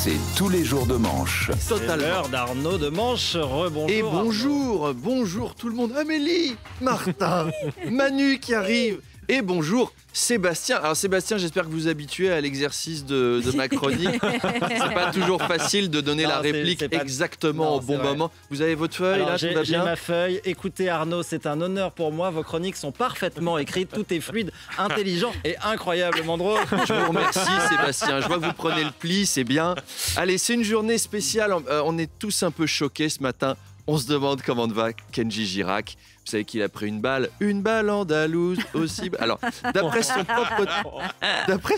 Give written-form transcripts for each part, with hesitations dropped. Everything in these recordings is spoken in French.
C'est tous les jours de manche. C'est l'heure d'Arnaud de Manche. Rebonjour. Et bonjour tout le monde. Amélie, Martin, Manu qui arrive. Et bonjour Sébastien. Alors Sébastien, j'espère que vous vous habituez à l'exercice de ma chronique. C'est pas toujours facile de donner la réplique exactement au bon moment. Vous avez votre feuille. Alors, là, tout va bien. J'ai ma feuille. Écoutez Arnaud, c'est un honneur pour moi. Vos chroniques sont parfaitement écrites. Tout est fluide, intelligent et incroyablement drôle. Je vous remercie Sébastien. Je vois que vous prenez le pli, c'est bien. Allez, c'est une journée spéciale. On est tous un peu choqués ce matin. On se demande comment va Kenji Girac. Vous savez qu'il a pris une balle andalouse aussi. Alors, d'après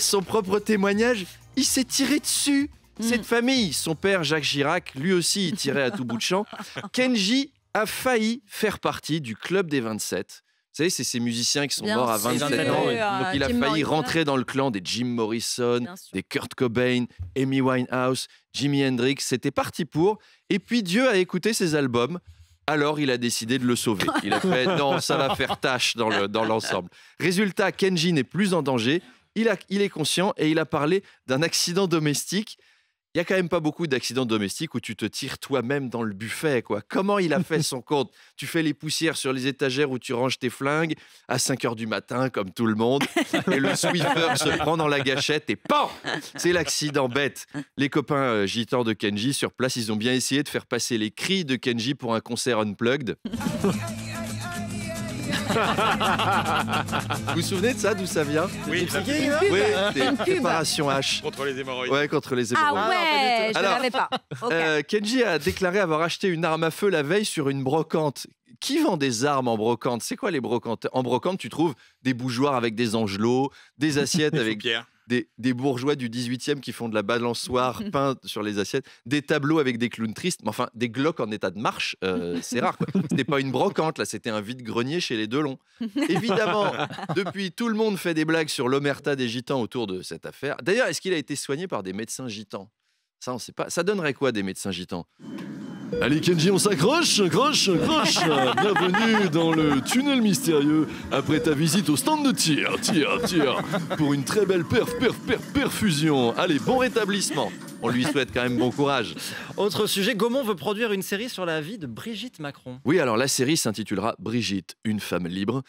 son propre témoignage, il s'est tiré dessus. Cette famille, son père Jacques Chirac, lui aussi, il tirait à tout bout de champ. Kenji a failli faire partie du club des 27. Vous savez, c'est ces musiciens qui sont morts à 27 ans. Donc, il a failli rentrer dans le clan des Jim Morrison, des Kurt Cobain, Amy Winehouse, Jimi Hendrix. C'était parti pour. Et puis, Dieu a écouté ses albums. Alors, il a décidé de le sauver. Il a fait « Non, ça va faire tâche dans l'ensemble ». Résultat, Kenji n'est plus en danger. Il est conscient et il a parlé d'un accident domestique. Il n'y a quand même pas beaucoup d'accidents domestiques où tu te tires toi-même dans le buffet, quoi. Comment il a fait son compte? Tu fais les poussières sur les étagères où tu ranges tes flingues à 5h du matin, comme tout le monde. Et le Swiffer se prend dans la gâchette et PAM! C'est l'accident bête. Les copains gitans de Kenji, sur place, ils ont bien essayé de faire passer les cris de Kenji pour un concert unplugged. Vous vous souvenez de ça, d'où ça vient? Oui, oui, c'est préparation H. Contre les hémorroïdes. Ouais, contre les hémorroïdes. Ah ouais, je ne Alors, l'avais pas. Okay. Kenji a déclaré avoir acheté une arme à feu la veille sur une brocante. Qui vend des armes en brocante? C'est quoi les brocantes? En brocante, tu trouves des bougeoirs avec des angelots, des assiettes avec des bourgeois du 18e qui font de la balançoire peinte sur les assiettes, des tableaux avec des clowns tristes, mais enfin des glocks en état de marche, c'est rare, quoi. C'était pas une brocante, là, c'était un vide-grenier chez les Delon. Évidemment, depuis, tout le monde fait des blagues sur l'omerta des gitans autour de cette affaire. D'ailleurs, est-ce qu'il a été soigné par des médecins gitans? Ça, on sait pas. Ça donnerait quoi, des médecins gitans? Allez Kenji, on s'accroche, accroche. Bienvenue dans le tunnel mystérieux après ta visite au stand de tir, pour une très belle perfusion. Allez, bon rétablissement. On lui souhaite quand même bon courage. Autre sujet, Gaumont veut produire une série sur la vie de Brigitte Macron. Oui, alors la série s'intitulera Brigitte, une femme libre.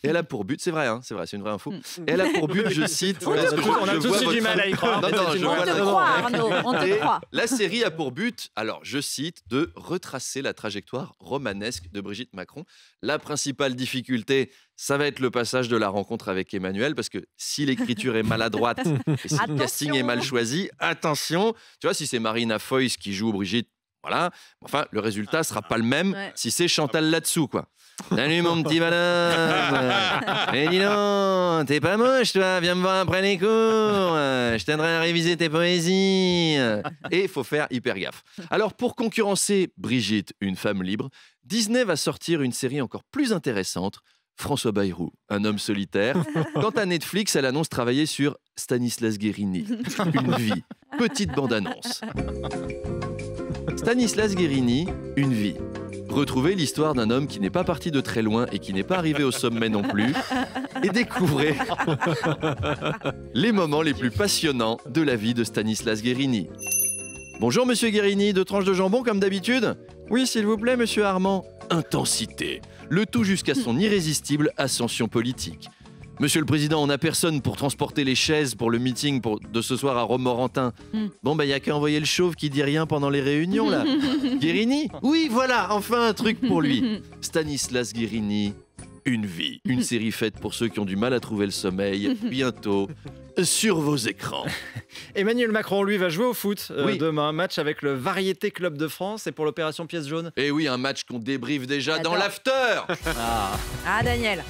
Et elle a pour but, c'est vrai, c'est une vraie info. Et elle a pour but, je cite... On a tous eu du mal à y croire. Non, on te croit, Arnaud, on te croit. La série a pour but, alors je cite, de retracer la trajectoire romanesque de Brigitte Macron. La principale difficulté, ça va être le passage de la rencontre avec Emmanuel, parce que si l'écriture est maladroite et si le casting est mal choisi, attention, tu vois, si c'est Marina Foïs qui joue Brigitte, voilà, enfin, le résultat sera pas le même si c'est Chantal là-dessous, quoi. Salut mon petit madame. Mais dis donc, t'es pas moche toi, viens me voir après les cours. Je t'aiderai à réviser tes poésies. Et il faut faire hyper gaffe. Alors pour concurrencer Brigitte, une femme libre, Disney va sortir une série encore plus intéressante, François Bayrou, un homme solitaire. Quant à Netflix, elle annonce travailler sur Stanislas Guérini, une vie. Petite bande-annonce. Stanislas Guérini, une vie. Retrouvez l'histoire d'un homme qui n'est pas parti de très loin et qui n'est pas arrivé au sommet non plus. Et découvrez les moments les plus passionnants de la vie de Stanislas Guérini. Bonjour monsieur Guérini, 2 tranches de jambon comme d'habitude? Oui s'il vous plaît monsieur Armand. Intensité, le tout jusqu'à son irrésistible ascension politique. Monsieur le Président, on n'a personne pour transporter les chaises pour le meeting de ce soir à Romorantin. Bon, il n'y a qu'à envoyer le chauve qui dit rien pendant les réunions, là. Guérini? Oui, voilà, enfin un truc pour lui. Stanislas Guérini, une vie. Une série faite pour ceux qui ont du mal à trouver le sommeil. Bientôt, sur vos écrans. Emmanuel Macron, lui, va jouer au foot demain. Match avec le Variété Club de France et pour l'opération Pièce Jaune. Et oui, un match qu'on débriefe déjà dans l'after. Ah, Daniel.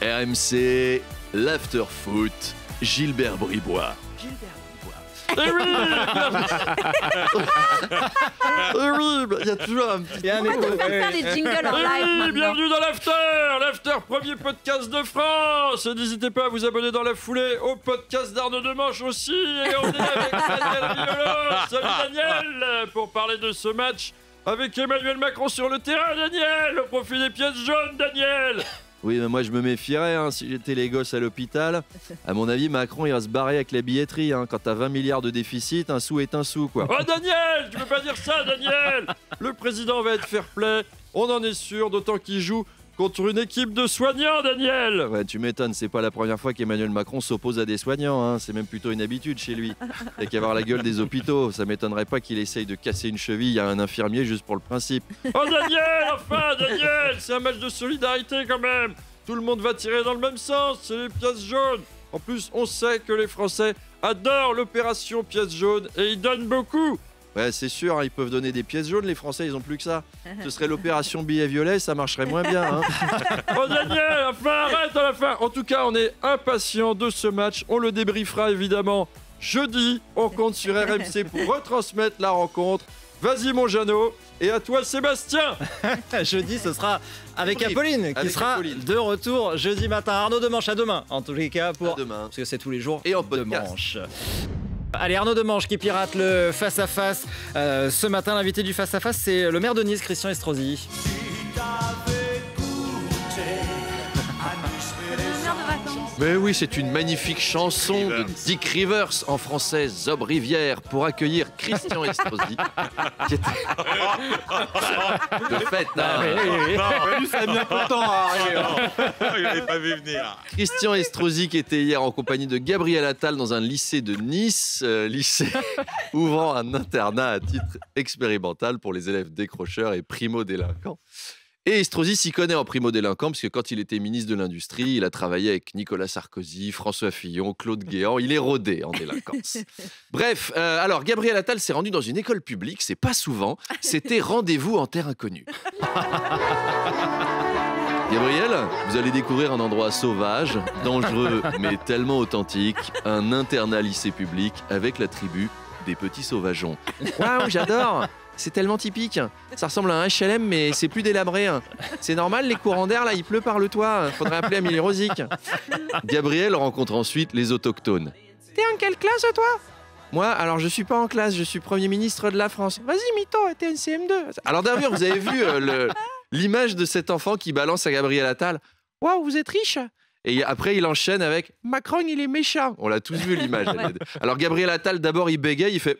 RMC, l'after foot, Gilbert Bribois. Eh oui, il y a toujours un petit... On va faire des jingles en live. Bienvenue dans l'after, premier podcast de France. N'hésitez pas à vous abonner dans la foulée au podcast d'Arnaud de Manche aussi. Et on est avec Daniel Riolo. Salut Daniel, pour parler de ce match avec Emmanuel Macron sur le terrain. Daniel, au profit des pièces jaunes, Daniel. Oui, mais moi je me méfierais hein, si j'étais les gosses à l'hôpital. À mon avis, Macron il va se barrer avec la billetterie. Hein. Quand t'as 20 milliards de déficit, un sou est un sou, quoi. Oh Daniel, tu peux pas dire ça, Daniel. Le président va être fair-play, on en est sûr, d'autant qu'il joue contre une équipe de soignants, Daniel. Ouais, tu m'étonnes, c'est pas la première fois qu'Emmanuel Macron s'oppose à des soignants. Hein. C'est même plutôt une habitude chez lui. Il y a qu'à voir la gueule des hôpitaux. Ça m'étonnerait pas qu'il essaye de casser une cheville à un infirmier juste pour le principe. Oh Daniel, enfin Daniel, c'est un match de solidarité quand même. Tout le monde va tirer dans le même sens, c'est les pièces jaunes. En plus, on sait que les Français adorent l'opération pièces jaunes et ils donnent beaucoup. Ouais, c'est sûr, hein, ils peuvent donner des pièces jaunes, les Français, ils ont plus que ça. Ce serait l'opération billet violet, ça marcherait moins bien. Hein. Oh Daniel, enfin arrête à la fin. En tout cas, on est impatients de ce match. On le débriefera évidemment jeudi. On compte sur RMC pour retransmettre la rencontre. Vas-y mon Jeannot. Et à toi Sébastien. Jeudi, ce sera avec Philippe, Apolline qui avec sera Apolline. de retour jeudi matin. Arnaud Demanche, à demain. En tous les cas, pour... À demain. Parce que c'est tous les jours Et en de podcast. manche. Allez, Arnaud Demanche qui pirate le face-à-face. Ce matin, l'invité du face-à-face, c'est le maire de Nice, Christian Estrosi. Une heure de vacances. Mais oui, c'est une magnifique chanson de Dick Rivers en français, Zob Rivière, pour accueillir Christian Estrosi. Qui était... de fait, hein. Ça a mis un peu de temps à arriver. Je l'avais pas vu venir. Christian Estrosi qui était hier en compagnie de Gabriel Attal dans un lycée de Nice, lycée ouvrant un internat à titre expérimental pour les élèves décrocheurs et primo-délinquants. Et Estrosi s'y connaît en primo-délinquant parce que quand il était ministre de l'Industrie, il a travaillé avec Nicolas Sarkozy, François Fillon, Claude Guéant. Il est rodé en délinquance. Bref, alors Gabriel Attal s'est rendu dans une école publique, c'est pas souvent, c'était rendez-vous en terre inconnue. Gabriel, vous allez découvrir un endroit sauvage, dangereux, mais tellement authentique, un internat lycée public avec la tribu des petits sauvageons. Waouh, j'adore! C'est tellement typique. Ça ressemble à un HLM, mais c'est plus délabré. C'est normal, les courants d'air, là, il pleut par le toit. Faudrait appeler Amélie Rosic. Gabriel rencontre ensuite les autochtones. T'es en quelle classe, toi? Moi, alors je suis pas en classe, je suis Premier ministre de la France. Vas-y, mytho, t'es en CM2. Alors d'ailleurs, vous avez vu l'image de cet enfant qui balance à Gabriel Attal. Waouh, vous êtes riche? Et après, il enchaîne avec Macron, il est méchant. On l'a tous vu l'image. Alors Gabriel Attal, d'abord, il bégaye, il fait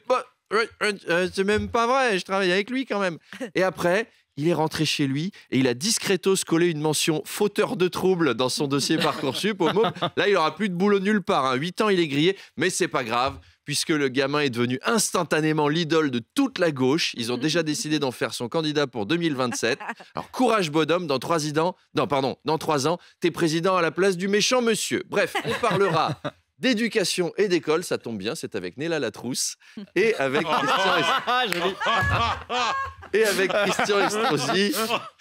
c'est même pas vrai, je travaille avec lui quand même. Et après, il est rentré chez lui et il a discretos collé une mention fauteur de troubles dans son dossier Parcoursup. Au môme, là, il aura plus de boulot nulle part. Hein. 8 ans, il est grillé, mais c'est pas grave. Puisque le gamin est devenu instantanément l'idole de toute la gauche. Ils ont déjà décidé d'en faire son candidat pour 2027. Alors, courage bonhomme, dans 3 ans, t'es président à la place du méchant monsieur. Bref, on parlera d'éducation et d'école, ça tombe bien, c'est avec Néla Latrousse et avec Christian Estrosi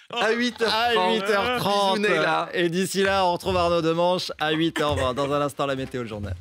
à 8h30. À 8h30. Bisous, Néla. Et d'ici là, on retrouve Arnaud Demanche à 8h20. Dans un instant, la météo, le journal.